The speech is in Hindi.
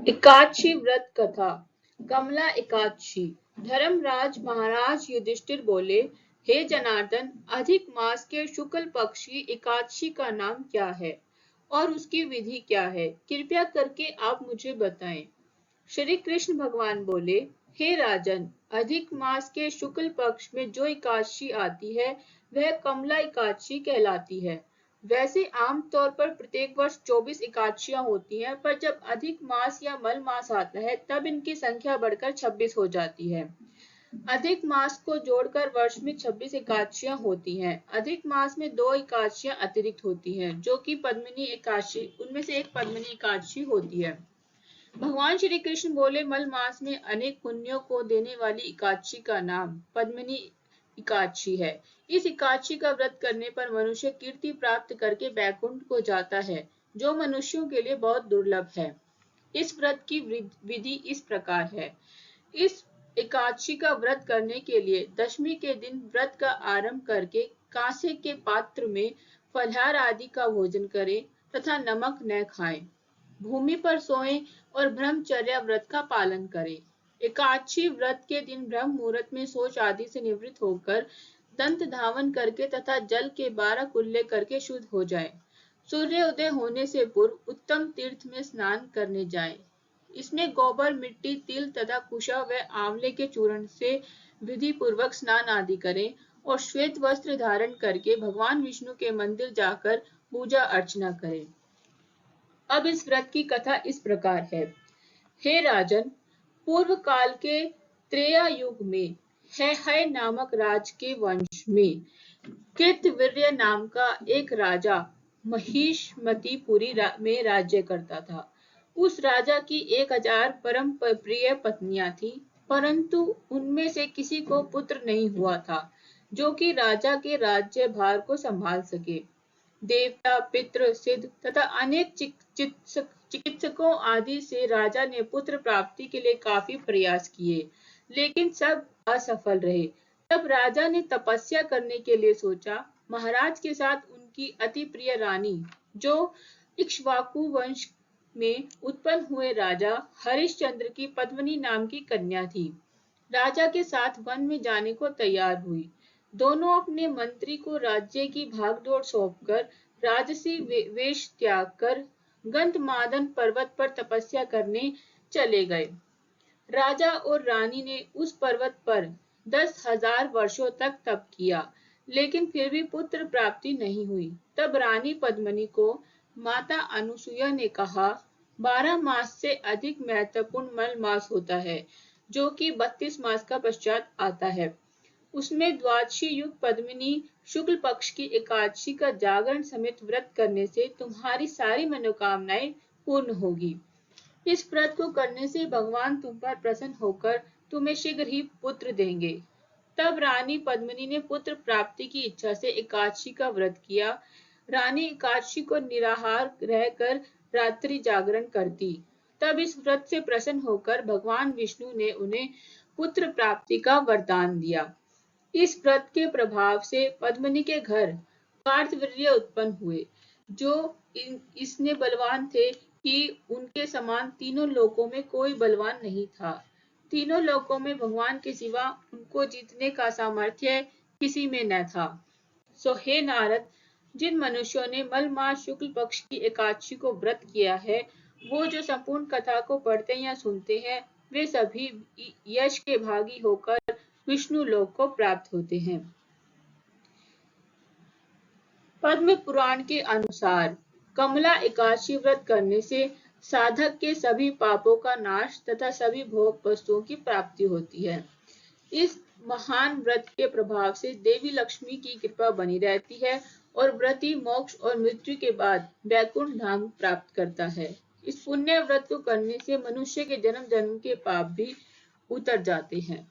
एकादशी व्रत कथा। कमला एकादशी। धर्मराज महाराज युधिष्ठिर बोले, हे जनार्दन, अधिक मास के शुक्ल पक्ष की एकादशी का नाम क्या है और उसकी विधि क्या है? कृपया करके आप मुझे बताएं। श्री कृष्ण भगवान बोले, हे राजन, अधिक मास के शुक्ल पक्ष में जो एकादशी आती है वह कमला एकादशी कहलाती है। वैसे आम तौर पर प्रत्येक वर्ष 24 एकादशियां होती हैं, पर जब अधिक मास या मल मास आता है तब इनकी संख्या बढ़कर 26 हो जाती है। अधिक मास को जोड़कर वर्ष में 26 एकादशियां होती हैं। अधिक मास में 2 एकादशियां अतिरिक्त होती हैं, जो कि पद्मिनी एकादशी, उनमें से एक पद्मिनी एकादशी होती है। भगवान श्री कृष्ण बोले, मल मास में अनेक पुण्यों को देने वाली एकादशी का नाम पद्मिनी एकादशी है। इस एकादशी का व्रत करने पर मनुष्य कीर्ति प्राप्त करके बैकुंठ को जाता है, जो मनुष्यों के लिए बहुत दुर्लभ है। इस व्रत की विधि इस प्रकार है। इस एकादशी का व्रत करने के लिए दशमी के दिन व्रत का आरंभ करके कांसे के पात्र में फलाहार आदि का भोजन करें तथा नमक न खाएं। भूमि पर सोएं और ब्रह्मचर्य व्रत का पालन करें। एकादशी व्रत के दिन ब्रह्म मुहूर्त में शौच आदि से निवृत्त होकर दंत धावन करके तथा जल के 12 कुल्ले करके शुद्ध हो जाएं। सूर्योदय होने से पूर्व उत्तम तीर्थ में स्नान करने जाएं। इसमें गोबर, मिट्टी, तिल तथा कुशा व आंवले के चूर्ण से विधि पूर्वक स्नान आदि करें और श्वेत वस्त्र धारण करके भगवान विष्णु के मंदिर जाकर पूजा अर्चना करें। अब इस व्रत की कथा इस प्रकार है। हे राजन, पूर्व काल के त्रेता युग में है नामक राज के वंश में कृतवीर्य नाम का एक राजा महिष्मतीपुरी में राज्य करता था। उस राजा की 1000 परम प्रिय पत्नियां थी, परंतु उनमें से किसी को पुत्र नहीं हुआ था जो कि राजा के राज्य भार को संभाल सके। देवता, पितृ, सिद्ध तथा अनेक चिकित्सकों आदि से राजा ने पुत्र प्राप्ति के लिए काफी प्रयास किए, लेकिन सब असफल रहे। तब राजा ने तपस्या करने के लिए सोचा। महाराज के साथ उनकी अति प्रिय रानी, जो इक्ष्वाकु वंश में उत्पन्न हुए राजा हरिश्चंद्र की पद्मिनी नाम की कन्या थी, राजा के साथ वन में जाने को तैयार हुई। दोनों अपने मंत्री को राज्य की भागदौड़ सौंपकर राजसी वेश त्याग कर गंधमादन पर्वत पर तपस्या करने चले गए। राजा और रानी ने उस पर्वत पर 10,000 वर्षों तक तप किया, लेकिन फिर भी पुत्र प्राप्ति नहीं हुई। तब रानी पद्मिनी को माता अनुसुईया ने कहा, 12 मास से अधिक महत्वपूर्ण मल मास होता है, जो कि 32 मास का पश्चात आता है। उसमें द्वादशी युक्त पद्मिनी शुक्ल पक्ष की एकादशी का जागरण समेत व्रत करने से तुम्हारी सारी मनोकामनाएं पूर्ण होगी। इस व्रत को करने से भगवान तुम पर प्रसन्न होकर तुम्हें शीघ्र ही पुत्र देंगे। तब रानी पद्मिनी ने पुत्र प्राप्ति की इच्छा से एकादशी का व्रत किया। रानी एकादशी को निराहार रहकर रात्रि जागरण करती। तब इस व्रत से प्रसन्न होकर भगवान विष्णु ने उन्हें पुत्र प्राप्ति का वरदान दिया। इस व्रत के प्रभाव से पद्मिनी के घर कार्तवीर्य उत्पन्न हुए, जो इसने बलवान थे कि उनके समान तीनों लोकों में कोई बलवान नहीं था। तीनों लोकों में भगवान के सिवा उनको जीतने का सामर्थ्य किसी में न था। सो हे नारद, जिन मनुष्यों ने मल मास शुक्ल पक्ष की एकादशी को व्रत किया है, वो जो संपूर्ण कथा को पढ़ते या सुनते हैं, वे सभी यश के भागी होकर विष्णु लोक को प्राप्त होते हैं। पद्म पुराण के अनुसार कमला एकादशी व्रत करने से साधक के सभी पापों का नाश तथा सभी भोग वस्तुओं की प्राप्ति होती है। इस महान व्रत के प्रभाव से देवी लक्ष्मी की कृपा बनी रहती है और व्रती मोक्ष और मृत्यु के बाद वैकुंठ धाम प्राप्त करता है। इस पुण्य व्रत को करने से मनुष्य के जन्म जन्म के पाप भी उतर जाते हैं।